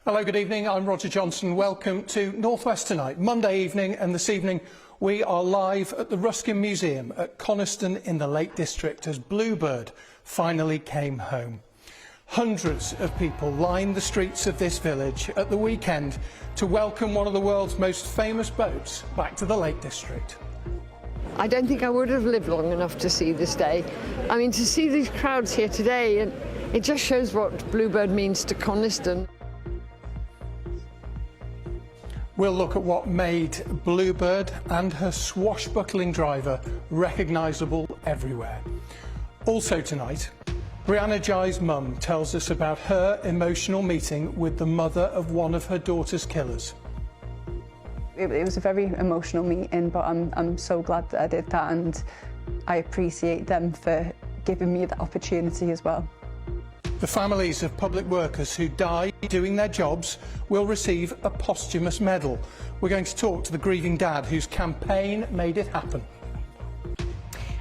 Hello, good evening. I'm Roger Johnson. Welcome to North West Tonight, Monday evening, and this evening we are live at the Ruskin Museum at Coniston in the Lake District as Bluebird finally came home. Hundreds of people lined the streets of this village at the weekend to welcome one of the world's most famous boats back to the Lake District. I don't think I would have lived long enough to see this day. I mean, to see these crowds here today, and it just shows what Bluebird means to Coniston. We'll look at what made Bluebird and her swashbuckling driver recognisable everywhere. Also tonight, Brianna Jai's mum tells us about her emotional meeting with the mother of one of her daughter's killers. It was a very emotional meeting, but I'm so glad that I did that, and I appreciate them for giving me that opportunity as well. The families of public workers who died doing their jobs will receive a posthumous medal. We're going to talk to the grieving dad whose campaign made it happen.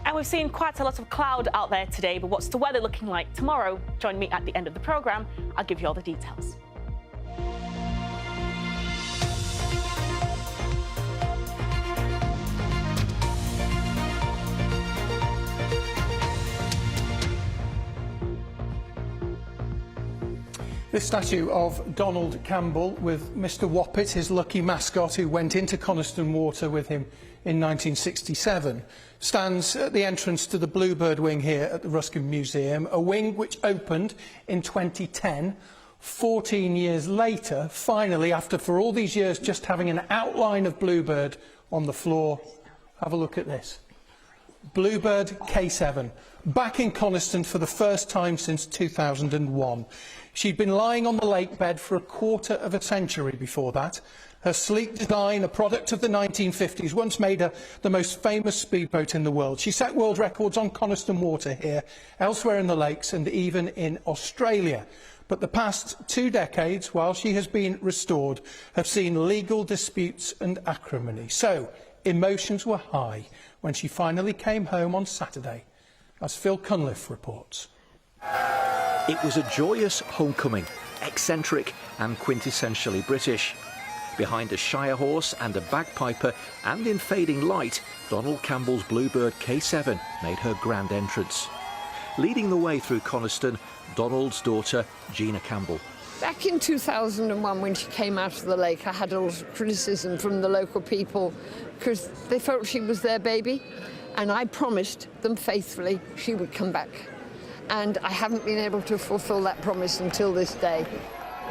And we've seen quite a lot of cloud out there today, but what's the weather looking like tomorrow? Join me at the end of the programme. I'll give you all the details. This statue of Donald Campbell with Mr Woppet, his lucky mascot who went into Coniston Water with him in 1967, stands at the entrance to the Bluebird wing here at the Ruskin Museum, a wing which opened in 2010. 14 years later, finally, after for all these years just having an outline of Bluebird on the floor, have a look at this. Bluebird K7, back in Coniston for the first time since 2001. She'd been lying on the lake bed for a quarter of a century before that. Her sleek design, a product of the 1950s, once made her the most famous speedboat in the world. She set world records on Coniston Water here, elsewhere in the lakes and even in Australia. But the past 2 decades, while she has been restored, have seen legal disputes and acrimony. So, emotions were high when she finally came home on Saturday, as Phil Cunliffe reports. It was a joyous homecoming, eccentric and quintessentially British. Behind a shire horse and a bagpiper and in fading light, Donald Campbell's Bluebird K7 made her grand entrance. Leading the way through Coniston, Donald's daughter, Gina Campbell. Back in 2001, when she came out of the lake, I had a lot of criticism from the local people because they felt she was their baby, and I promised them faithfully she would come back. And I haven't been able to fulfil that promise until this day.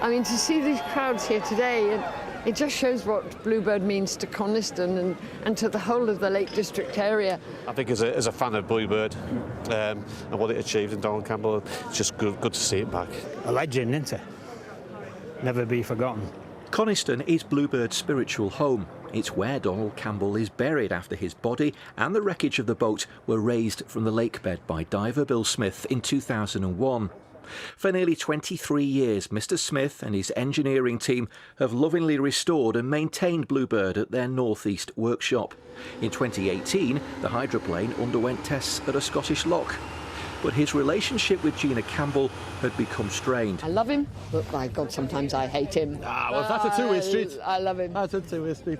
I mean, to see these crowds here today, it just shows what Bluebird means to Coniston and to the whole of the Lake District area. I think as a fan of Bluebird and what it achieved in Donald Campbell, it's just good to see it back. A legend, isn't it? Never be forgotten. Coniston is Bluebird's spiritual home. It's where Donald Campbell is buried after his body and the wreckage of the boat were raised from the lake bed by diver Bill Smith in 2001. For nearly 23 years, Mr Smith and his engineering team have lovingly restored and maintained Bluebird at their northeast workshop. In 2018, the hydroplane underwent tests at a Scottish loch. But his relationship with Gina Campbell had become strained. I love him, but by God, sometimes I hate him. Well, that's a two-way street. I love him. That's a two-way street.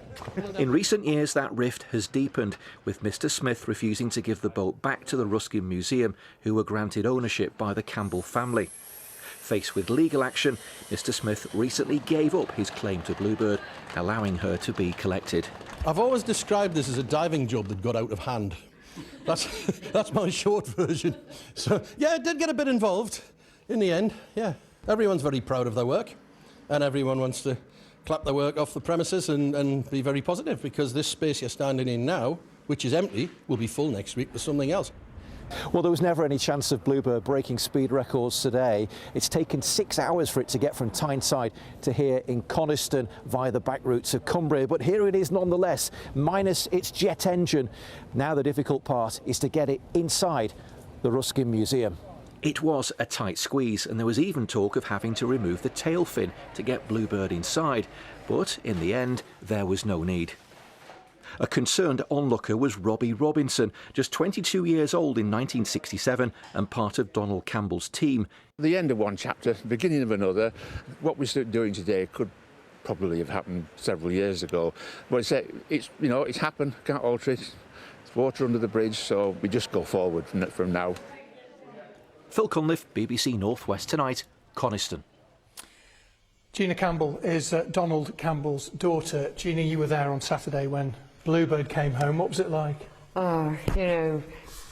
In recent years, that rift has deepened, with Mr Smith refusing to give the boat back to the Ruskin Museum, who were granted ownership by the Campbell family. Faced with legal action, Mr Smith recently gave up his claim to Bluebird, allowing her to be collected. I've always described this as a diving job that got out of hand. That's my short version. So, yeah, it did get a bit involved in the end, yeah. Everyone's very proud of their work, and everyone wants to clap their work off the premises and be very positive, because this space you're standing in now, which is empty, will be full next week with something else. Well, there was never any chance of Bluebird breaking speed records today. It's taken 6 hours for it to get from Tyneside to here in Coniston via the back routes of Cumbria. But here it is nonetheless, minus its jet engine. Now the difficult part is to get it inside the Ruskin Museum. It was a tight squeeze, and there was even talk of having to remove the tail fin to get Bluebird inside. But in the end, there was no need. A concerned onlooker was Robbie Robinson, just 22 years old in 1967 and part of Donald Campbell's team. The end of one chapter, beginning of another. What we're doing today could probably have happened several years ago. But it's you know, it's happened, can't alter it. It's water under the bridge, so we just go forward from now. Phil Cunliffe, BBC North West Tonight, Coniston. Gina Campbell is Donald Campbell's daughter. Gina, you were there on Saturday when Bluebird came home. What was it like? Oh, you know,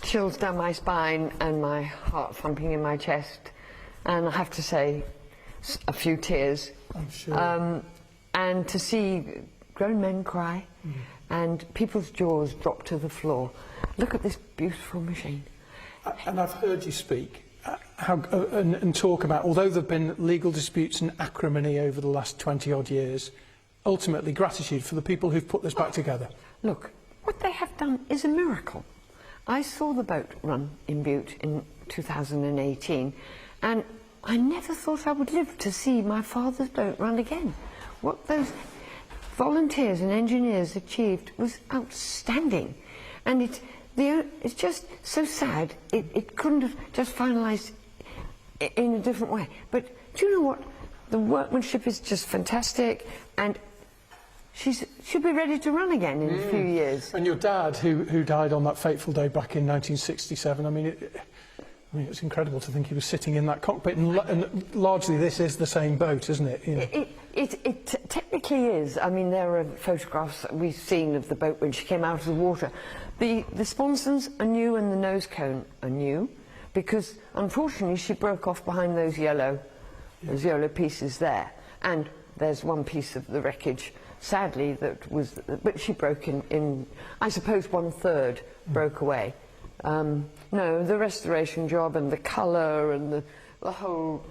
chills down my spine and my heart thumping in my chest. And I have to say, a few tears. I'm sure. And to see grown men cry and people's jaws drop to the floor. Look at this beautiful machine. And I've heard you speak and talk about, although there have been legal disputes and acrimony over the last 20-odd years, ultimately gratitude for the people who've put this back together. Look, what they have done is a miracle. I saw the boat run in Butte in 2018, and I never thought I would live to see my father's boat run again. What those volunteers and engineers achieved was outstanding, and it's just so sad it couldn't have just finalised in a different way. But do you know what? The workmanship is just fantastic, and she'll be ready to run again in a few years. And your dad, who died on that fateful day back in 1967, I mean, it's incredible to think he was sitting in that cockpit, and largely this is the same boat, isn't it? You know? It technically is. I mean, there are photographs that we've seen of the boat when she came out of the water. The sponsons are new and the nose cone are new, because unfortunately she broke off behind those yellow pieces there. And there's one piece of the wreckage, sadly, but she broke in I suppose 1/3 broke away. No, the restoration job and the colour and the whole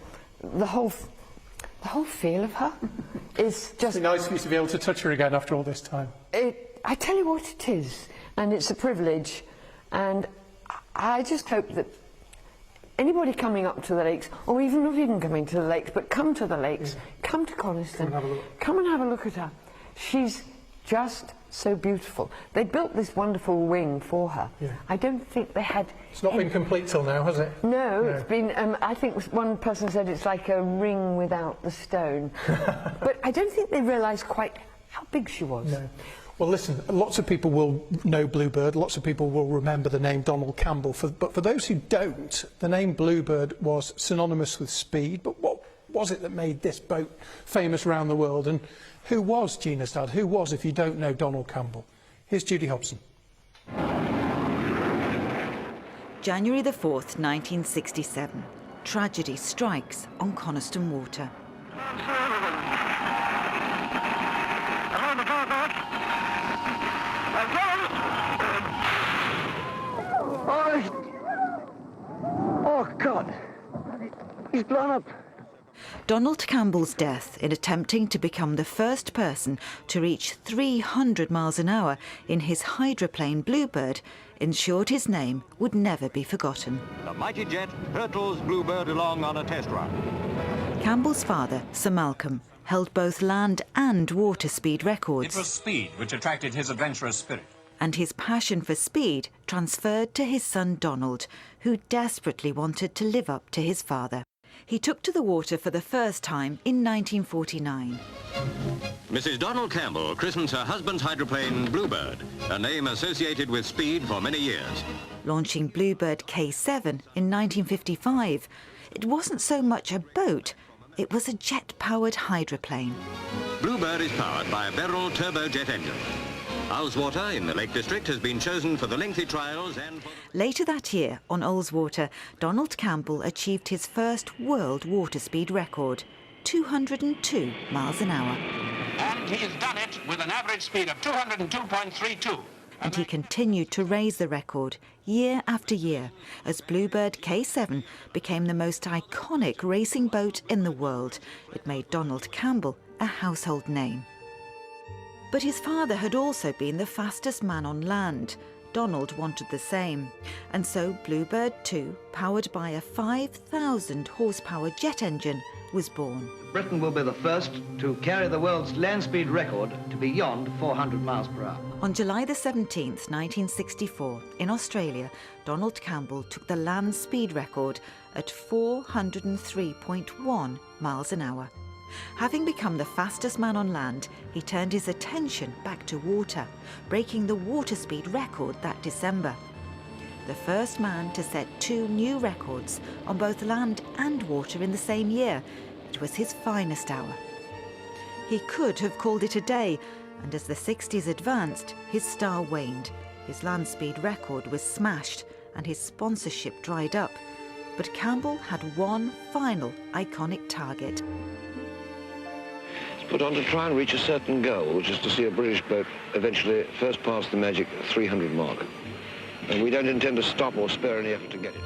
feel of her is just... It's nice for you to be able to touch her again after all this time. I tell you what it is, and it's a privilege, and I just hope that anybody coming up to the lakes, or even not even coming to the lakes, but come to the lakes, come to Coniston, come and have a look at her. She's just so beautiful. They built this wonderful wing for her. Yeah. I don't think they had... It's not been complete till now, has it? No, it's been... I think one person said it's like a ring without the stone. But I don't think they realised quite how big she was. No. Well, listen, lots of people will know Bluebird, lots of people will remember the name Donald Campbell, but for those who don't, the name Bluebird was synonymous with speed, but what was it that made this boat famous around the world? And who was Gina's dad? Who was, if you don't know, Donald Campbell? Here's Judy Hobson. January the 4th, 1967. Tragedy strikes on Coniston Water. Oh, God. He's blown up. Donald Campbell's death in attempting to become the first person to reach 300 miles an hour in his hydroplane Bluebird ensured his name would never be forgotten. The mighty jet hurtles Bluebird along on a test run. Campbell's father, Sir Malcolm, held both land and water speed records. It was speed which attracted his adventurous spirit. And his passion for speed transferred to his son Donald, who desperately wanted to live up to his father. He took to the water for the first time in 1949. Mrs. Donald Campbell christens her husband's hydroplane Bluebird, a name associated with speed for many years. Launching Bluebird K7 in 1955, it wasn't so much a boat, it was a jet-powered hydroplane. Bluebird is powered by a Beryl turbojet engine. Ullswater in the Lake District has been chosen for the lengthy trials and... Later that year, on Ullswater, Donald Campbell achieved his first world water speed record, 202 miles an hour. And he's done it with an average speed of 202.32. And he continued to raise the record year after year as Bluebird K7 became the most iconic racing boat in the world. It made Donald Campbell a household name. But his father had also been the fastest man on land. Donald wanted the same, and so Bluebird 2, powered by a 5,000 horsepower jet engine, was born. Britain will be the first to carry the world's land speed record to beyond 400 miles per hour. On July the 17th, 1964, in Australia, Donald Campbell took the land speed record at 403.1 miles an hour. Having become the fastest man on land, he turned his attention back to water, breaking the water speed record that December. The first man to set 2 new records on both land and water in the same year, it was his finest hour. He could have called it a day, and as the 60s advanced, his star waned. His land speed record was smashed and his sponsorship dried up. But Campbell had one final iconic target. Put on to try and reach a certain goal, which is to see a British boat eventually first pass the magic 300 mark. And we don't intend to stop or spare any effort to get it.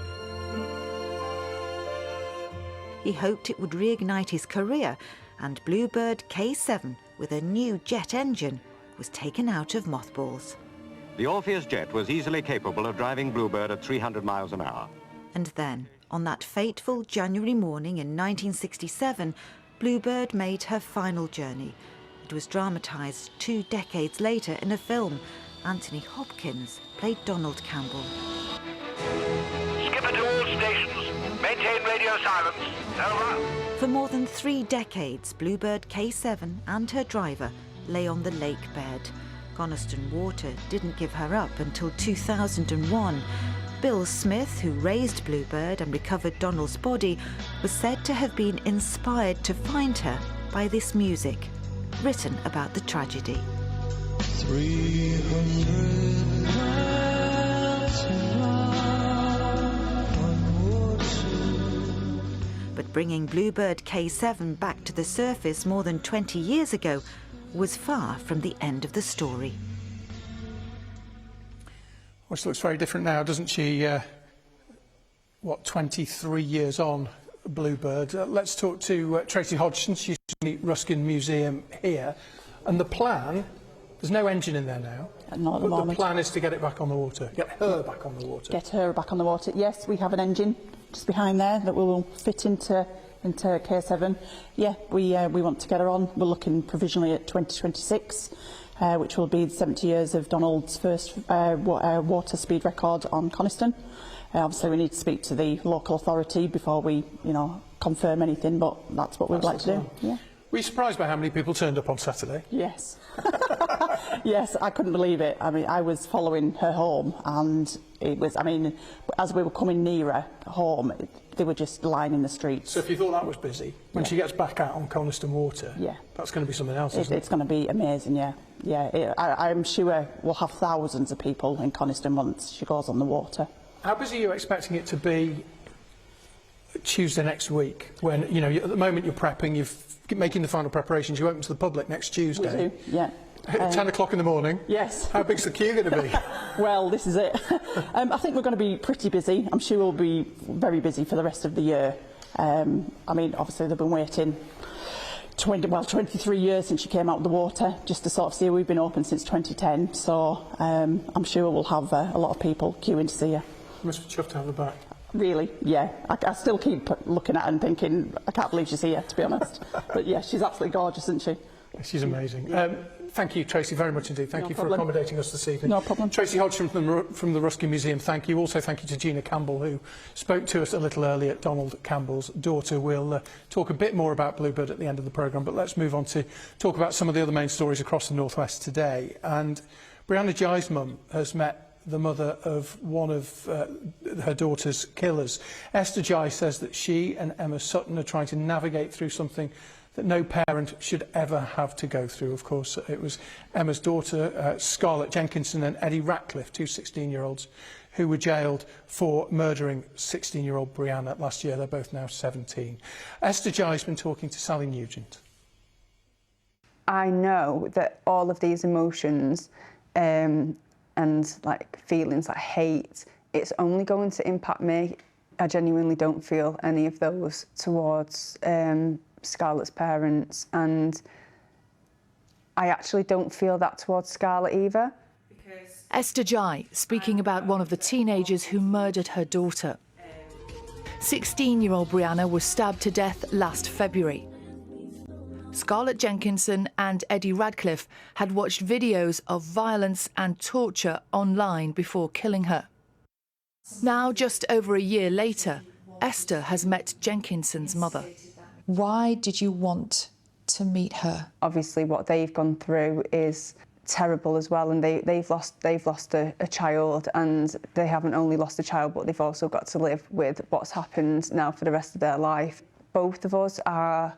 He hoped it would reignite his career, and Bluebird K7, with a new jet engine, was taken out of mothballs. The Orpheus jet was easily capable of driving Bluebird at 300 miles an hour. And then, on that fateful January morning in 1967, Bluebird made her final journey. It was dramatised 2 decades later in a film. Anthony Hopkins played Donald Campbell. Skipper to all stations. Maintain radio silence. Over. For more than 3 decades, Bluebird K7 and her driver lay on the lake bed. Coniston Water didn't give her up until 2001. Bill Smith, who raised Bluebird and recovered Donald's body, was said to have been inspired to find her by this music, written about the tragedy. 300 miles on water. But bringing Bluebird K7 back to the surface more than 20 years ago was far from the end of the story. Well, she looks very different now, doesn't she? 23 years on, Bluebird. Let's talk to Tracy Hodgson. She's in the Ruskin Museum here. And the plan, there's no engine in there now. Not at the moment. The plan is to get it back on the water, get her back on the water. Get her back on the water. Yes, we have an engine just behind there that will fit into K7. Yeah, we want to get her on. We're looking provisionally at 2026. Which will be 70 years of Donald's first water speed record on Coniston. Obviously, we need to speak to the local authority before we, confirm anything, but that's what we'd like to do. Yeah. Were you surprised by how many people turned up on Saturday? Yes. Yes, I couldn't believe it. I mean, I was following her home, and it was, as we were coming nearer home, they were just lining the streets. So if you thought that was busy, when she gets back out on Coniston Water, that's going to be something else, isn't it? It's going to be amazing, yeah. Yeah, I'm sure we'll have thousands of people in Coniston once she goes on the water. How busy are you expecting it to be Tuesday next week, when, at the moment you're prepping, you're making the final preparations, you open to the public next Tuesday? We do, yeah. 10 o'clock in the morning? Yes. How big's the queue going to be? Well, this is it. I think we're going to be pretty busy. I'm sure we'll be very busy for the rest of the year. Obviously they've been waiting 23 years since she came out of the water, just to sort of see her. We've been open since 2010, so I'm sure we'll have a lot of people queuing to see her. You must be chuffed to have her back. Really, yeah. I still keep looking at her and thinking, I can't believe she's here, to be honest. But yeah, she's absolutely gorgeous, isn't she? She's amazing. Thank you, Tracy, very much indeed. Thank you for accommodating us this evening. No problem. Tracy Hodgson from the Ruskin Museum, thank you. Also, thank you to Gina Campbell, who spoke to us a little earlier, Donald Campbell's daughter. We'll talk a bit more about Bluebird at the end of the programme, but let's move on to talk about some of the other main stories across the North West today. And Brianna Jai's mum has met the mother of one of her daughter's killers. Esther Jai says that she and Emma Sutton are trying to navigate through something that no parent should ever have to go through. Of course, it was Emma's daughter, Scarlett Jenkinson, and Eddie Ratcliffe, 2 16-year-olds, who were jailed for murdering 16-year-old Brianna last year. They're both now 17. Esther Jai's been talking to Sally Nugent. I know that all of these emotions and feelings like hate, it's only going to impact me. I genuinely don't feel any of those towards Scarlett's parents, and I actually don't feel that towards Scarlett either. Esther Jai speaking about one of the teenagers who murdered her daughter. 16-year-old Brianna was stabbed to death last February. Scarlett Jenkinson and Eddie Radcliffe had watched videos of violence and torture online before killing her. Now, just over a year later, Esther has met Jenkinson's mother. Why did you want to meet her? Obviously, what they've gone through is terrible as well, and they've lost a child, and they haven't only lost a child, but they've also got to live with what's happened now for the rest of their life. Both of us are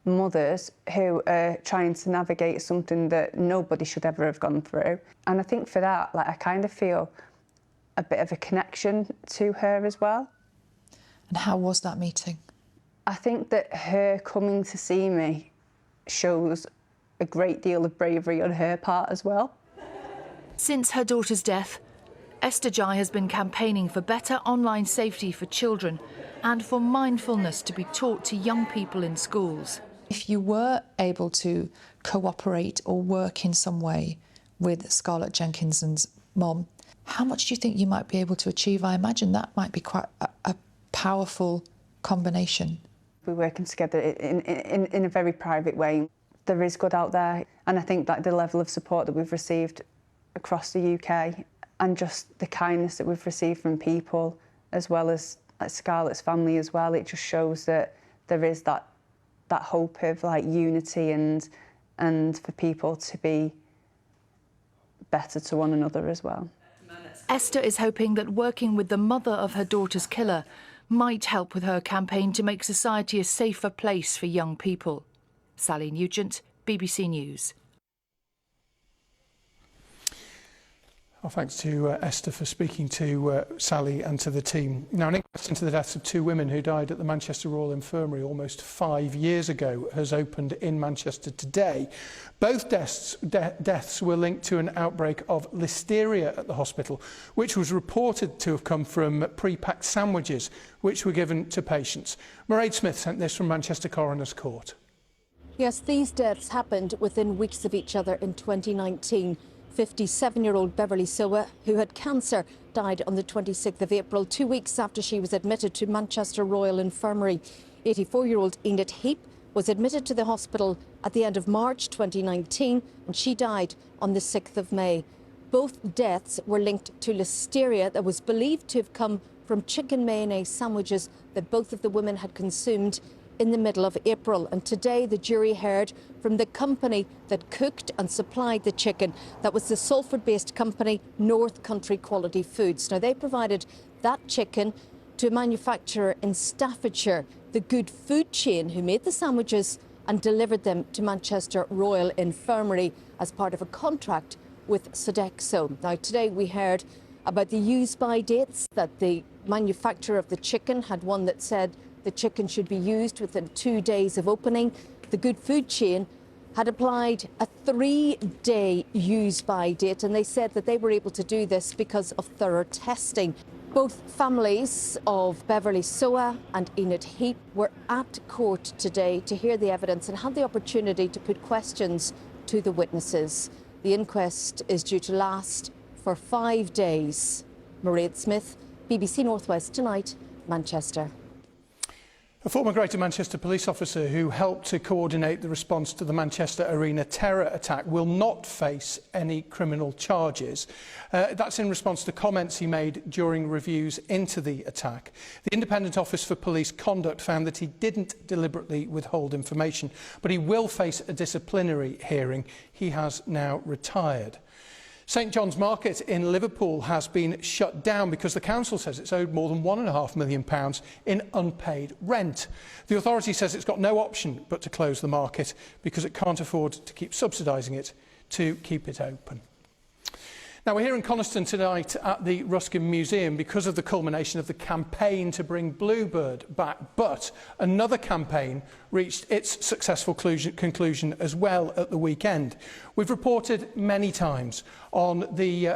mothers who are trying to navigate something that nobody should ever have gone through, and I think for that, like, I kind of feel a bit of a connection to her as well. And how was that meeting? I think that her coming to see me shows a great deal of bravery on her part as well. Since her daughter's death, Esther Jai has been campaigning for better online safety for children and for mindfulness to be taught to young people in schools. If you were able to cooperate or work in some way with Scarlett Jenkinson's mom, how much do you think you might be able to achieve? I imagine that might be quite a powerful combination. We're working together in a very private way. There is good out there, and I think that the level of support that we've received across the UK and just the kindness that we've received from people, as well as like Scarlett's family as well, it just shows that there is that hope of like unity and for people to be better to one another as well. Esther is hoping that working with the mother of her daughter's killer might help with her campaign to make society a safer place for young people. Sally Nugent, BBC News. Well, thanks to Esther for speaking to Sally and to the team. Now, an inquest into the deaths of two women who died at the Manchester Royal Infirmary almost 5 years ago has opened in Manchester today. Both deaths were linked to an outbreak of listeria at the hospital, which was reported to have come from pre-packed sandwiches which were given to patients. Mairead Smith sent this from Manchester Coroner's Court. Yes, these deaths happened within weeks of each other in 2019. 57-year-old Beverly Sowa, who had cancer, died on the 26th of April, 2 weeks after she was admitted to Manchester Royal Infirmary. 84-year-old Enid Heap was admitted to the hospital at the end of March 2019, and she died on the 6th of May. Both deaths were linked to listeria that was believed to have come from chicken mayonnaise sandwiches that both of the women had consumed in the middle of April. And today the jury heard from the company that cooked and supplied the chicken. That was the Salford-based company North Country Quality Foods. Now, they provided that chicken to a manufacturer in Staffordshire, the Good Food chain, who made the sandwiches and delivered them to Manchester Royal Infirmary as part of a contract with Sodexo. Now, today we heard about the use-by dates, that the manufacturer of the chicken had one that said the chicken should be used within 2 days of opening. The Good Food chain had applied a 3-day use-by date, and they said that they were able to do this because of thorough testing. Both families of Beverly Sowa and Enid Heap were at court today to hear the evidence and had the opportunity to put questions to the witnesses. The inquest is due to last for 5 days. Mairead Smith, BBC North West Tonight, Manchester. A former Greater Manchester police officer who helped to coordinate the response to the Manchester Arena terror attack will not face any criminal charges. That's in response to comments he made during reviews into the attack. The Independent Office for Police Conduct found that he didn't deliberately withhold information, but he will face a disciplinary hearing. He has now retired. St John's Market in Liverpool has been shut down because the council says it's owed more than £1.5 million in unpaid rent. The authority says it's got no option but to close the market because it can't afford to keep subsidising it to keep it open. Now, we're here in Coniston tonight at the Ruskin Museum because of the culmination of the campaign to bring Bluebird back. But another campaign reached its successful conclusion as well at the weekend. We've reported many times on the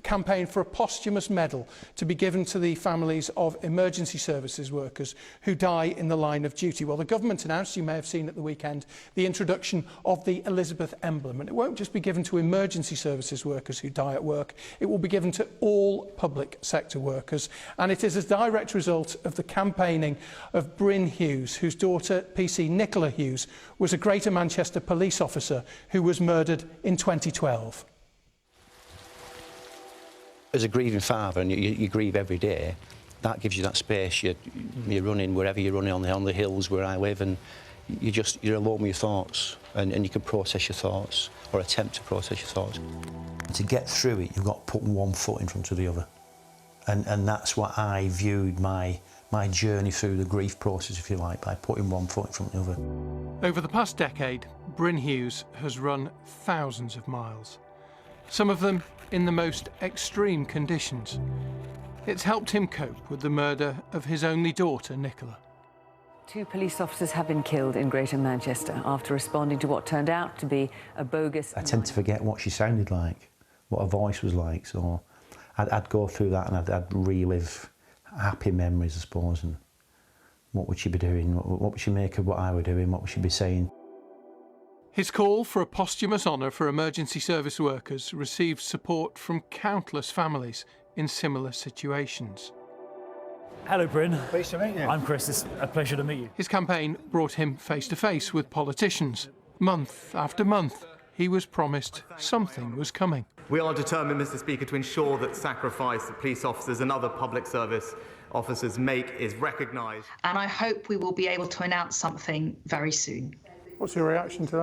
campaign for a posthumous medal to be given to the families of emergency services workers who die in the line of duty. Well, the government announced, you may have seen at the weekend, the introduction of the Elizabeth emblem. And it won't just be given to emergency services workers who die at work, it will be given to all public sector workers. And it is a direct result of the campaigning of Bryn Hughes, whose daughter, PC Nicola Hughes, was a Greater Manchester police officer who was murdered in 2012. As a grieving father, and you grieve every day, that gives you that space. You're running wherever you're running on the hills where I live, and you're alone with your thoughts, and you can process your thoughts, or attempt to process your thoughts. To get through it, you've got to put one foot in front of the other. And that's what I viewed my journey through the grief process, if you like, by putting one foot in front of the other. Over the past decade, Bryn Hughes has run thousands of miles, some of them in the most extreme conditions. It's helped him cope with the murder of his only daughter, Nicola. 2 police officers have been killed in Greater Manchester after responding to what turned out to be a bogus... I tend to forget what she sounded like, what her voice was like, so I'd go through that and I'd relive happy memories, I suppose, and what would she be doing, what would she make of what I were doing, what would she be saying. His call for a posthumous honour for emergency service workers received support from countless families in similar situations. Hello, Bryn. Pleased to meet you. I'm Chris. It's a pleasure to meet you. His campaign brought him face to face with politicians. Month after month, he was promised something was coming. We are determined, Mr. Speaker, to ensure that sacrifice that police officers and other public service officers make is recognised. And I hope we will be able to announce something very soon. What's your reaction to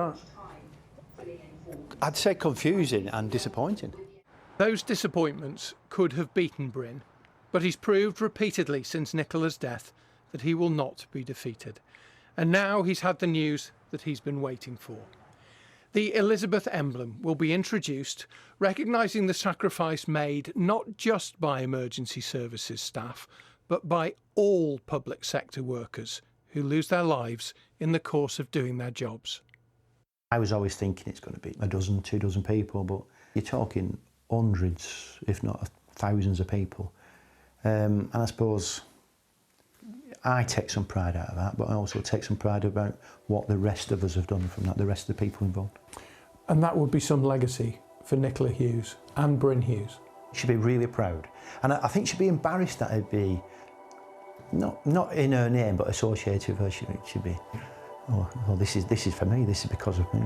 that? I'd say confusing and disappointing. Those disappointments could have beaten Bryn, but he's proved repeatedly since Nicola's death that he will not be defeated. And now he's had the news that he's been waiting for. The Elizabeth emblem will be introduced, recognising the sacrifice made not just by emergency services staff, but by all public sector workers who lose their lives in the course of doing their jobs. I was always thinking it's going to be 12, 2 dozen people, but you're talking hundreds, if not thousands of people. And I suppose I take some pride out of that, but I also take some pride about what the rest of us have done from that, the rest of the people involved. And that would be some legacy for Nicola Hughes and Bryn Hughes. She'd be really proud. And I think she'd be embarrassed that it'd be, not in her name, but associated with her. She'd be, oh, this is for me, this is because of me.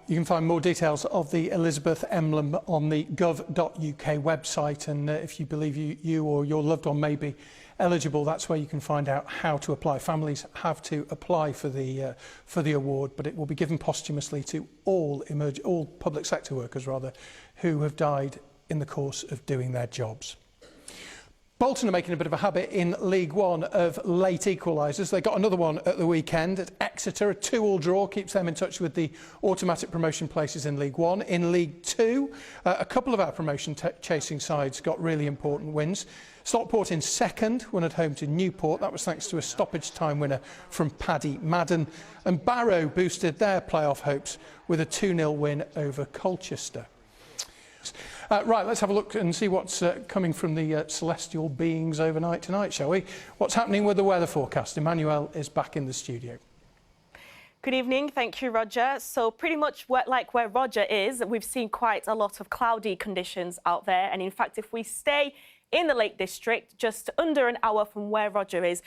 You can find more details of the Elizabeth emblem on the gov.uk website, and if you believe you or your loved one may be eligible, that's where you can find out how to apply. Families have to apply for the award, but it will be given posthumously to all public sector workers who have died in the course of doing their jobs. Bolton are making a bit of a habit in League One of late equalisers. They got another one at the weekend at Exeter. A 2-2 draw keeps them in touch with the automatic promotion places in League One. In League Two, a couple of our promotion chasing sides got really important wins. Stockport in second, won at home to Newport. That was thanks to a stoppage time winner from Paddy Madden. And Barrow boosted their playoff hopes with a 2-0 win over Colchester. Right, let's have a look and see what's coming from the celestial beings overnight tonight, shall we? What's happening with the weather forecast? Emmanuel is back in the studio. Good evening. Thank you, Roger. So pretty much like where Roger is, we've seen quite a lot of cloudy conditions out there. And in fact, if we stay in the Lake District, just under an hour from where Roger is,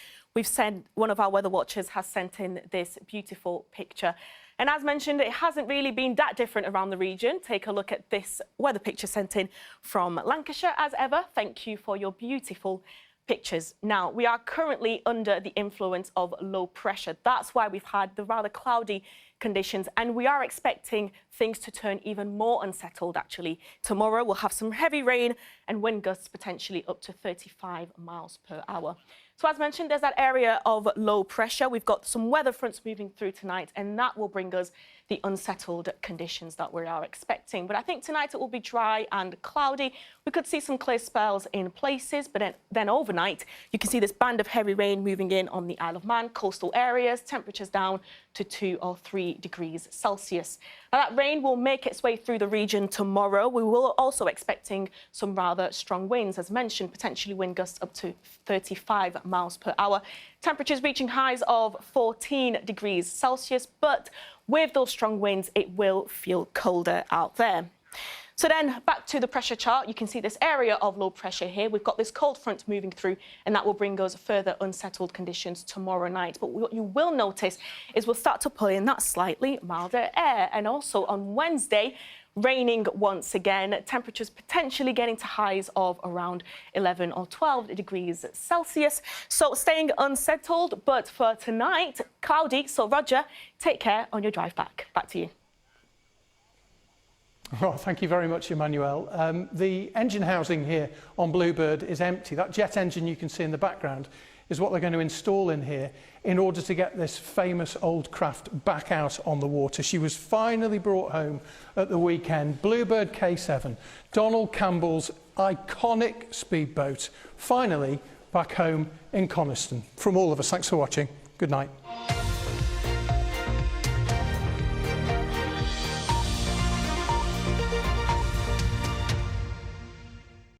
one of our weather watchers has sent in this beautiful picture. And as mentioned, it hasn't really been that different around the region. Take a look at this weather picture sent in from Lancashire, as ever. Thank you for your beautiful pictures. Now, we are currently under the influence of low pressure. That's why we've had the rather cloudy conditions, and we are expecting things to turn even more unsettled, actually. Tomorrow, we'll have some heavy rain and wind gusts potentially up to 35 miles per hour. So as mentioned, there's that area of low pressure. We've got some weather fronts moving through tonight, and that will bring us the unsettled conditions that we are expecting. But I think tonight it will be dry and cloudy. We could see some clear spells in places, but then overnight you can see this band of heavy rain moving in on the Isle of Man, coastal areas, temperatures down to 2 or 3 degrees Celsius. Now, that rain will make its way through the region tomorrow. We will also expecting some rather strong winds, as mentioned, potentially wind gusts up to 35 miles per hour. Temperatures reaching highs of 14 degrees Celsius, but with those strong winds, it will feel colder out there. So then back to the pressure chart, you can see this area of low pressure here. We've got this cold front moving through, and that will bring us further unsettled conditions tomorrow night. But what you will notice is we'll start to pull in that slightly milder air. And also on Wednesday, raining once again, temperatures potentially getting to highs of around 11 or 12 degrees Celsius. So staying unsettled, but for tonight, cloudy. So Roger, take care on your drive back. Back to you. Oh, thank you very much, Emmanuel. The engine housing here on Bluebird is empty. That jet engine you can see in the background is what they're going to install in here in order to get this famous old craft back out on the water. She was finally brought home at the weekend. Bluebird K7, Donald Campbell's iconic speedboat, finally back home in Coniston. From all of us, thanks for watching. Good night.